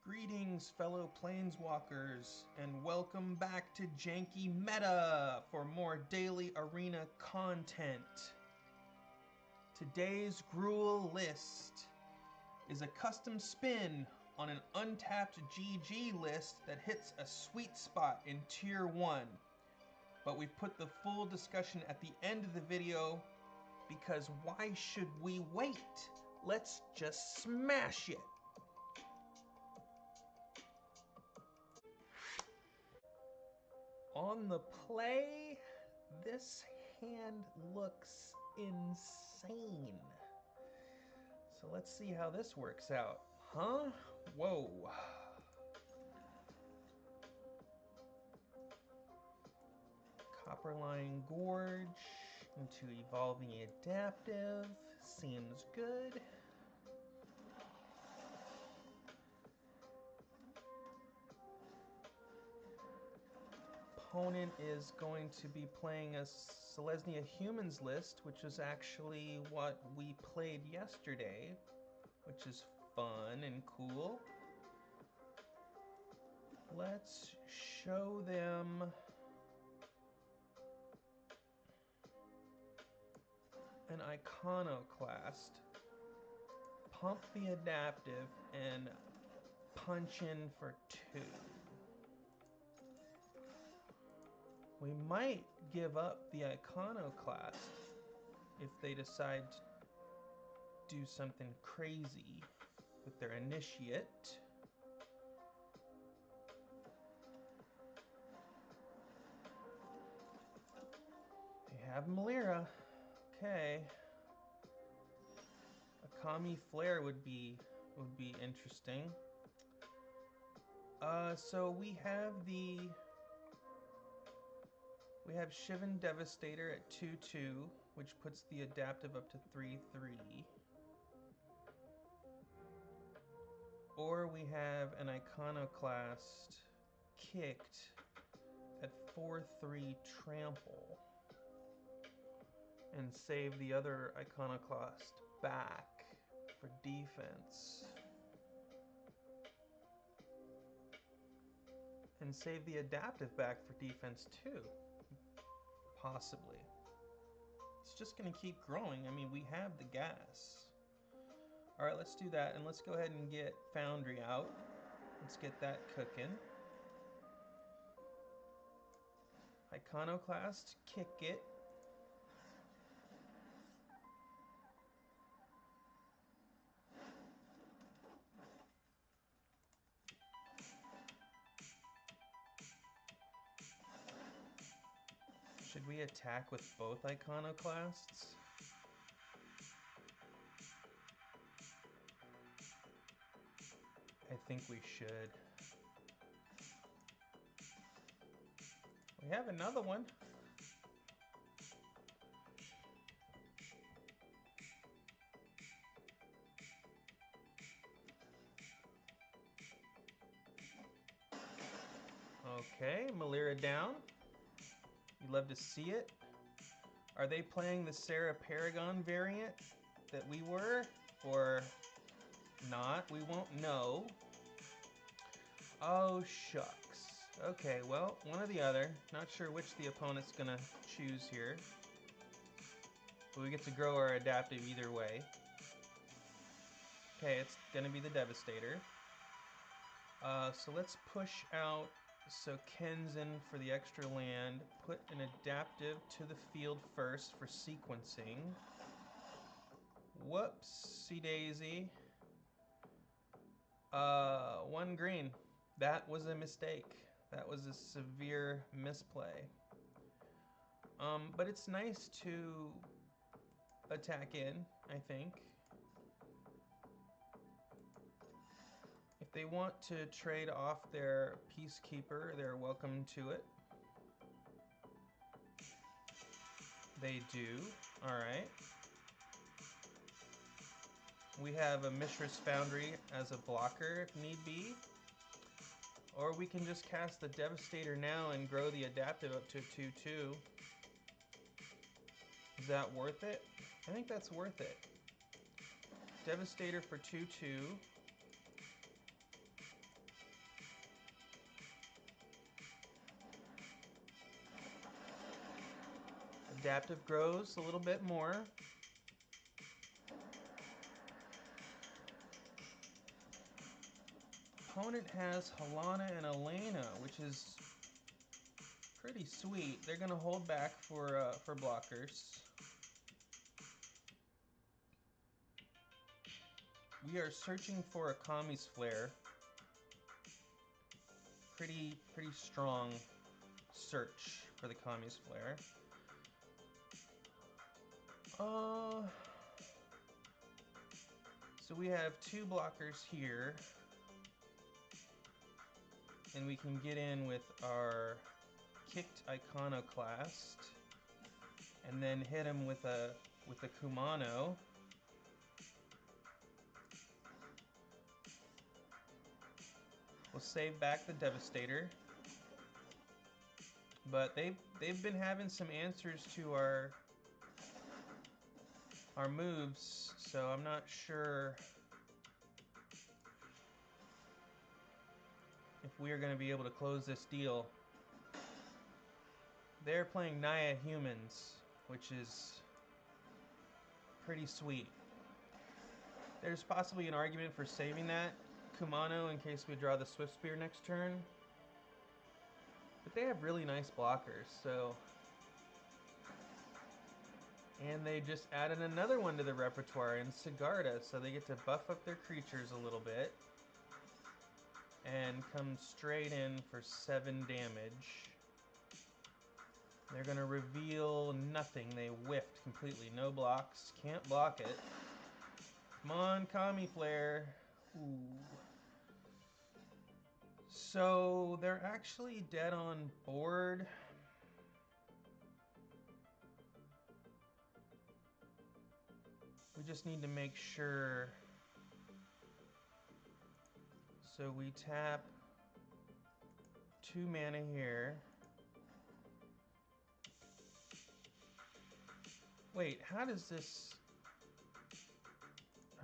Greetings, fellow Planeswalkers, and welcome back to JankyMeta for more daily arena content. Today's Gruul list is a custom spin on an UntappedGG list that hits a sweet spot in Tier 1. But we've put the full discussion at the end of the video because why should we wait? Let's just smash it! On the play, this hand looks insane. So let's see how this works out. Huh? Whoa. Copperline Gorge into Evolving Adaptive. Seems good. Opponent is going to be playing a Selesnya Humans list, which is actually what we played yesterday, which is fun and cool. Let's show them an Iconoclast, pump the adaptive, and punch in for 2. We might give up the Iconoclast if they decide to do something crazy with their initiate. They have Melira. Okay. A Kami Flare would be interesting. So we have Shivan Devastator at 2/2, which puts the adaptive up to 3/3. Or we have an Iconoclast kicked at 4/3 trample and save the other Iconoclast back for defense. And save the adaptive back for defense too. Possibly. It's just gonna keep growing. I mean, we have the gas. All right, let's do that, and let's go ahead and get Foundry out. Let's get that cooking. Iconoclast, kick it. Should we attack with both Iconoclasts? I think we should. We have another one. Okay, Melira down. You love to see it. Are they playing the Sarah Paragon variant that we were, or not? We won't know. Oh, shucks. Okay, well, one or the other. Not sure which the opponent's gonna choose here. But we get to grow our adaptive either way. Okay, it's gonna be the Devastator. So let's push out. So Ken's in for the extra land. Put an adaptive to the field first for sequencing. Whoopsie daisy. 1 green. That was a mistake. That was a severe misplay. But it's nice to attack in, I think. If they want to trade off their Peacekeeper, they're welcome to it. They do. Alright. We have a Mishra's Foundry as a blocker if need be. Or we can just cast the Devastator now and grow the adaptive up to 2/2. Is that worth it? I think that's worth it. Devastator for 2/2. Adaptive grows a little bit more. Opponent has Halana and Elena, which is pretty sweet. They're gonna hold back for blockers. We are searching for a Kami's Flare. Pretty strong search for the Kami's Flare. So we have 2 blockers here. And we can get in with our kicked Iconoclast. And then hit him with a Kumano. We'll save back the Devastator. But they've been having some answers to our moves, so I'm not sure if we are going to be able to close this deal. They're playing Naya Humans, which is pretty sweet. There's possibly an argument for saving that Kumano in case we draw the Swift Spear next turn. But they have really nice blockers, so... And they just added another one to the repertoire in Sigarda, so they get to buff up their creatures a little bit. And come straight in for 7 damage. They're gonna reveal nothing. They whiffed completely. No blocks. Can't block it. Come on, Kami Flare. Ooh. So they're actually dead on board. We just need to make sure. So we tap 2 mana here. Wait, how does this...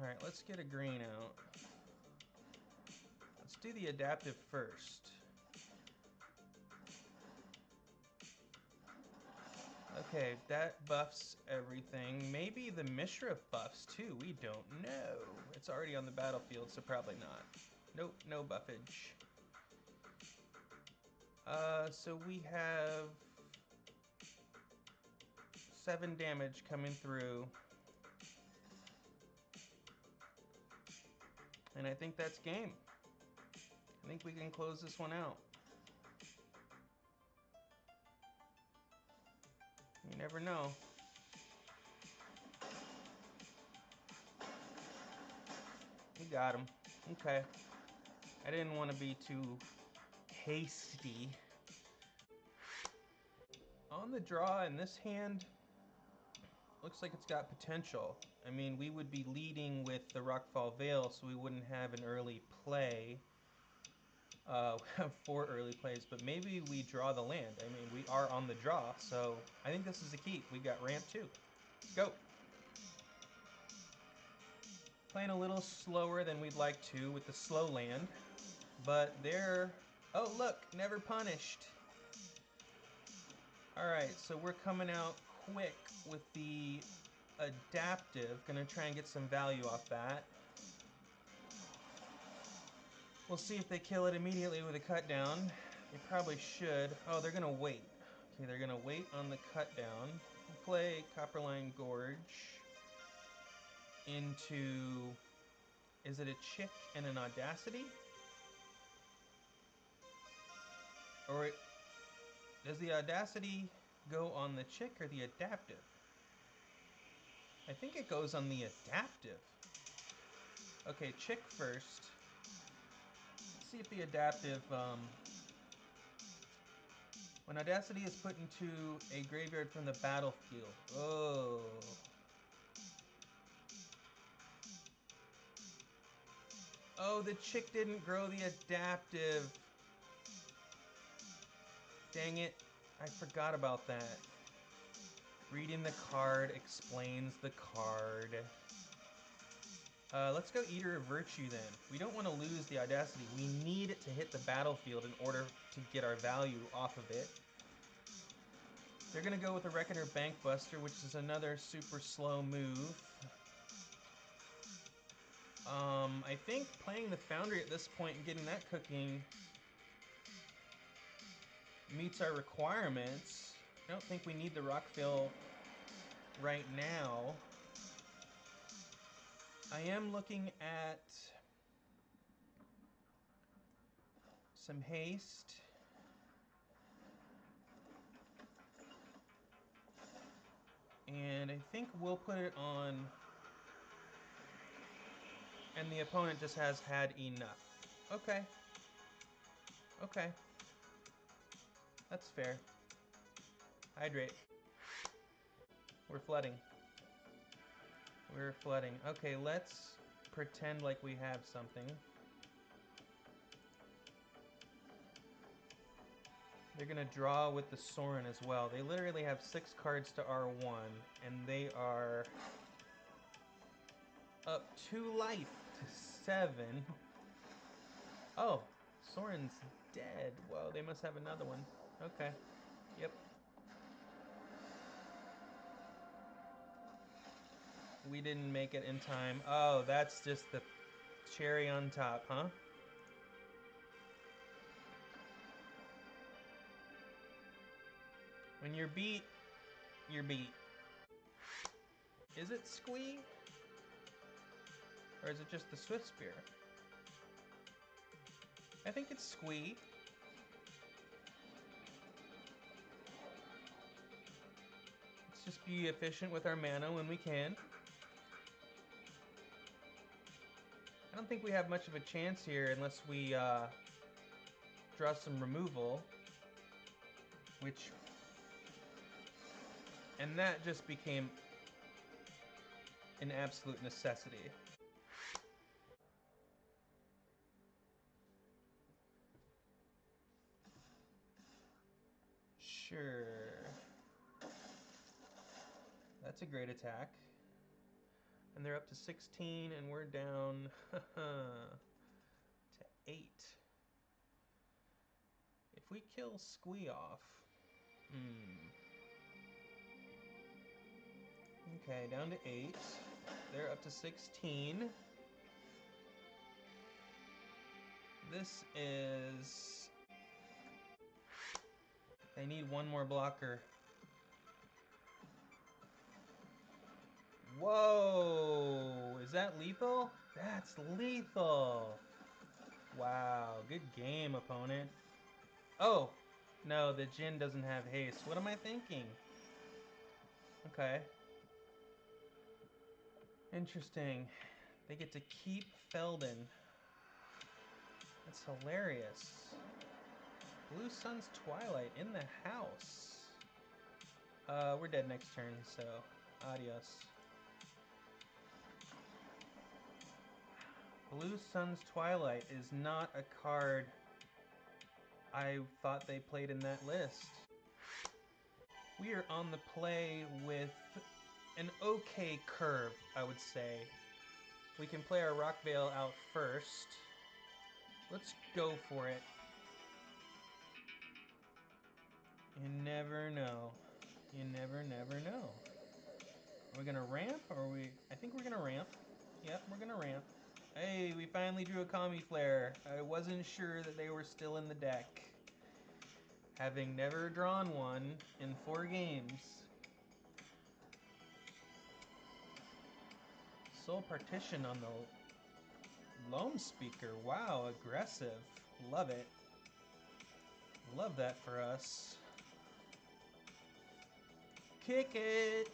Alright, let's get a green out. Let's do the adaptive first. Okay, that buffs everything. Maybe the Mishra buffs too, we don't know. It's already on the battlefield, so probably not. Nope, no buffage. So we have 7 damage coming through. And I think that's game. I think we can close this one out. You never know. We got him. Okay. I didn't want to be too hasty. On the draw in this hand, looks like it's got potential. I mean, we would be leading with the Rockfall Vale, so we wouldn't have an early play. We have 4 early plays, but maybe we draw the land. I mean, we are on the draw, so I think this is the key. We got ramp 2. Let's go. Playing a little slower than we'd like to with the slow land, but they're... Oh, look, never punished. All right, so we're coming out quick with the adaptive. Gonna try and get some value off that. We'll see if they kill it immediately with a cut down. They probably should. Oh, they're gonna wait. Okay, they're gonna wait on the cut down. We'll play Copperline Gorge into... Is it a Chick and an Audacity? Or does the Audacity go on the Chick or the Adaptive? I think it goes on the Adaptive. Okay, Chick first. Let's see if the Adaptive... when Audacity is put into a graveyard from the battlefield. Oh. Oh, the Chick didn't grow the Adaptive. Dang it. I forgot about that. Reading the card explains the card. Let's go Eater of Virtue then. We don't want to lose the Audacity. We need it to hit the battlefield in order to get our value off of it. They're going to go with a Reckoner Bankbuster, which is another super slow move. I think playing the Foundry at this point and getting that cooking meets our requirements. I don't think we need the Rockville right now. I am looking at some haste. And I think we'll put it on, and the opponent just has had enough. Okay. Okay. That's fair. Hydrate. We're flooding. We're flooding. Okay, let's pretend like we have something. They're gonna draw with the Sorin as well. They literally have 6 cards to R1, and they are up 2 life to 7. Oh, Sorin's dead. Whoa, they must have another one. Okay. Yep. We didn't make it in time. Oh, that's just the cherry on top, huh? When you're beat, you're beat. Is it Squee? Or is it just the Swift Spear? I think it's Squee. Let's just be efficient with our mana when we can. I don't think we have much of a chance here unless we draw some removal. And that just became an absolute necessity. Sure. That's a great attack. And they're up to 16, and we're down to 8. If we kill Squee off... Okay, down to 8. They're up to 16. This is... They need one more blocker. Whoa! Is that lethal? That's lethal! Wow, good game, opponent. Oh! No, the Jin doesn't have haste. What am I thinking? Okay. Interesting. They get to keep Feldon. That's hilarious. Blue Sun's Twilight in the house. We're dead next turn, so adios. Blue Sun's Twilight is not a card I thought they played in that list. We are on the play with an okay curve, I would say. We can play our Rockvale out first. Let's go for it. You never know. You never know. Are we gonna ramp, or are we... I think we're gonna ramp. Yep, we're gonna ramp. Hey, we finally drew a Kami Flare. I wasn't sure that they were still in the deck. Having never drawn one in 4 games. Soul Partition on the Loam Speaker. Wow, aggressive. Love it. Love that for us. Kick it!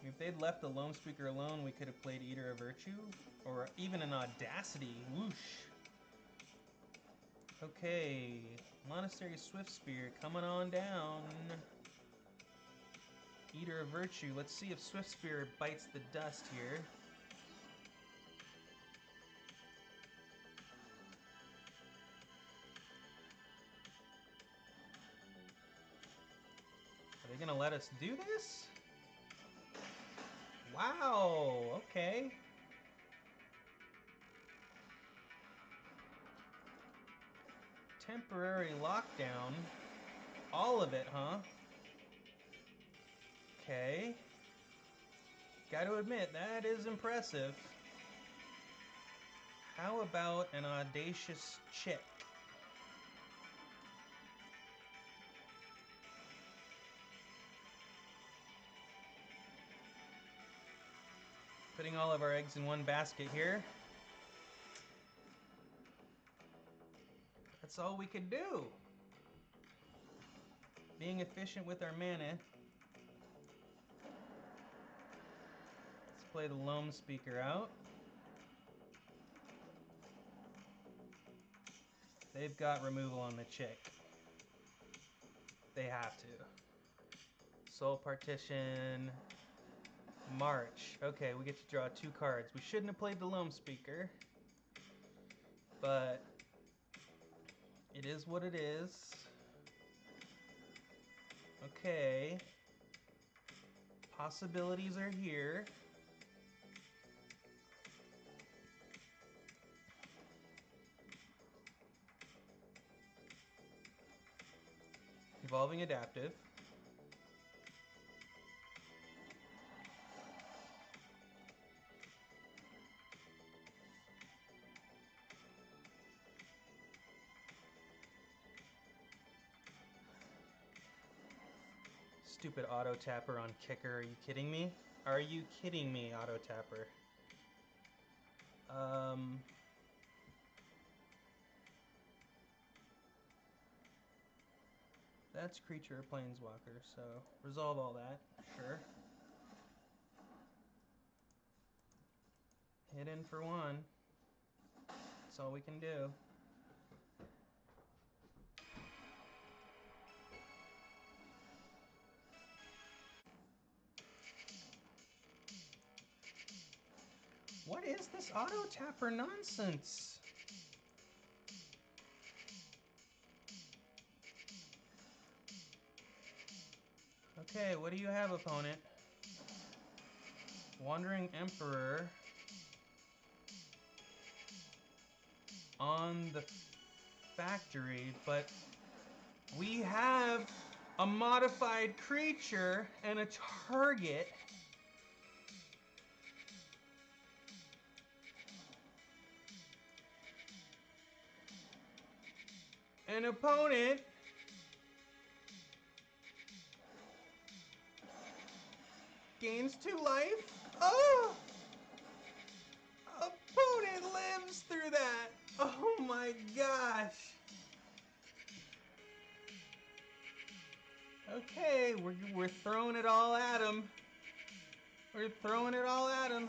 If they'd left the Loam Speaker alone, we could have played Eater of Virtue, or even an Audacity. Whoosh! Okay, Monastery Swift Spear coming on down. Eater of Virtue. Let's see if Swift Spear bites the dust here. Are they gonna let us do this? Wow, okay. Temporary lockdown. All of it, huh? Okay. Gotta admit, that is impressive. How about an audacious check? Putting all of our eggs in one basket here. That's all we could do. Being efficient with our mana. Let's play the Loam Speaker out. They've got removal on the chick. They have to. Soul Partition. March. Okay, we get to draw 2 cards. We shouldn't have played the Loam Speaker, but it is what it is. Okay. Possibilities are here. Evolving Adaptive. Stupid auto tapper on kicker. Are you kidding me? Are you kidding me, auto tapper? That's creature or planeswalker, so resolve all that, sure. Hit in for 1. That's all we can do. What is this auto tapper nonsense? Okay, what do you have, opponent? Wandering Emperor on the factory, but we have a modified creature and a target. An opponent gains 2 life. Oh! Opponent lives through that. Oh my gosh. Okay, we're throwing it all at him. We're throwing it all at him.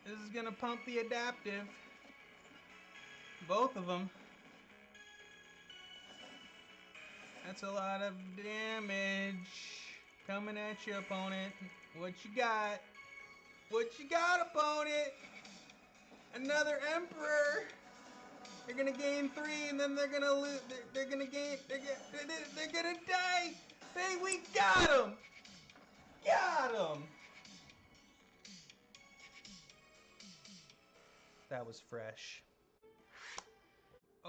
This is gonna pump the adaptive. Both of them. That's a lot of damage coming at you, opponent. What you got? What you got, opponent? Another Emperor. They're gonna gain 3, and then they're gonna lose. They're gonna gain. They're gonna die. Hey, we got him. Got him. That was fresh.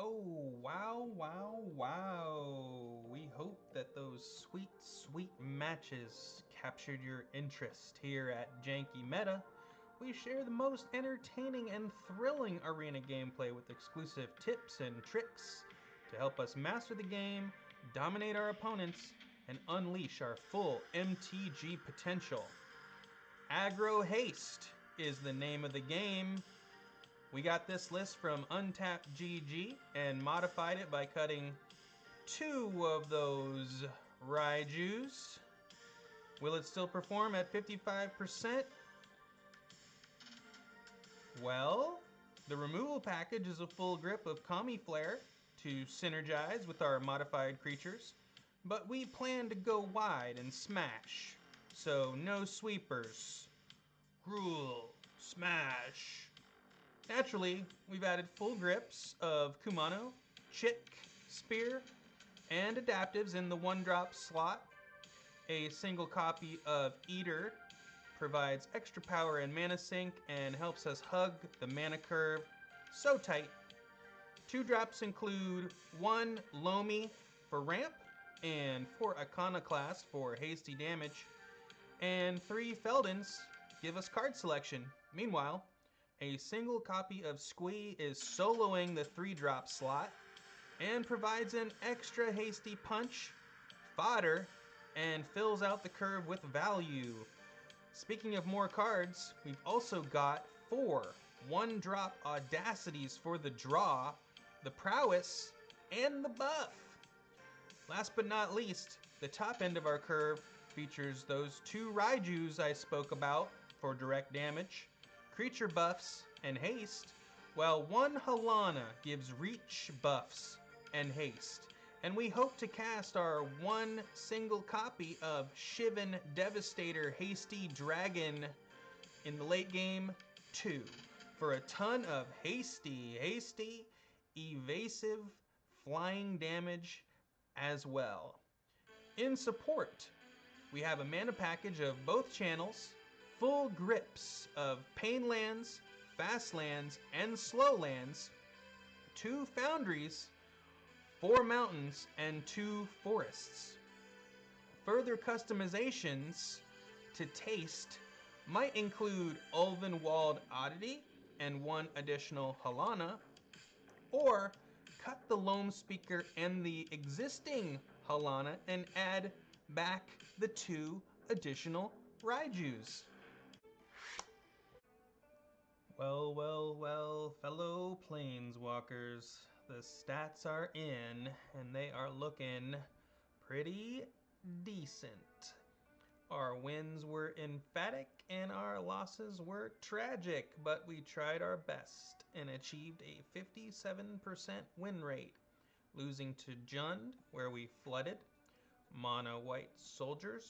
Oh, wow, wow, wow. We hope that those sweet, sweet matches captured your interest here at JankyMeta. We share the most entertaining and thrilling arena gameplay with exclusive tips and tricks to help us master the game, dominate our opponents, and unleash our full MTG potential. Aggro Haste is the name of the game. We got this list from UntappedGG and modified it by cutting 2 of those Raijus. Will it still perform at 55%? Well, the removal package is a full grip of Kami Flare to synergize with our modified creatures, but we plan to go wide and smash, so no sweepers. Gruul, smash. Naturally, we've added full grips of Kumano, Chick, Spear, and adaptives in the 1-drop slot. A single copy of Eater provides extra power and mana sink and helps us hug the mana curve so tight. 2 drops include 1 Lomi for ramp, and 4 Iconoclast for hasty damage, and 3 Feldons give us card selection. Meanwhile, a single copy of Squee is soloing the 3-drop slot and provides an extra hasty punch, fodder, and fills out the curve with value. Speaking of more cards, we've also got 4 1-drop Audacities for the draw, the prowess, and the buff. Last but not least, the top end of our curve features those 2 Raijus I spoke about for direct damage, creature buffs, and haste, while 1 Halana gives reach buffs and haste. And we hope to cast our 1 single copy of Shivan Devastator Hasty Dragon in the late game too, for a ton of hasty, evasive, flying damage as well. In support, we have a mana package of both channels, full grips of pain lands, fast lands, and slow lands, 2 foundries, 4 mountains, and 2 forests. Further customizations to taste might include Ulvenwald Oddity and 1 additional Halana, or cut the Loam Speaker and the existing Halana and add back the 2 additional Raijus. Well, fellow Planeswalkers, the stats are in, and they are looking pretty decent. Our wins were emphatic, and our losses were tragic, but we tried our best and achieved a 57% win rate, losing to Jund, where we flooded, Mono White Soldiers,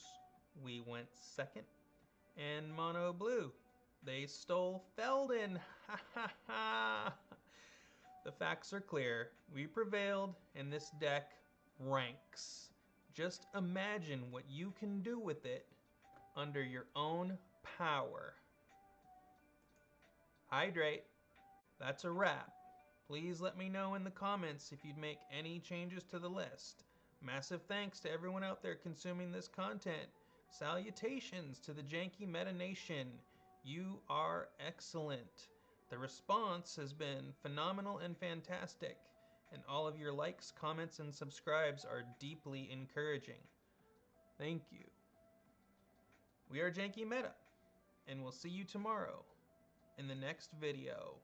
we went second, and Mono Blue, they stole Feldon. Ha ha ha! The facts are clear. We prevailed, and this deck ranks. Just imagine what you can do with it under your own power. Hydrate. That's a wrap. Please let me know in the comments if you'd make any changes to the list. Massive thanks to everyone out there consuming this content. Salutations to the JankyMeta Nation. You are excellent. The response has been phenomenal and fantastic, and all of your likes, comments, and subscribes are deeply encouraging. Thank you. We are JankyMeta, and we'll see you tomorrow in the next video.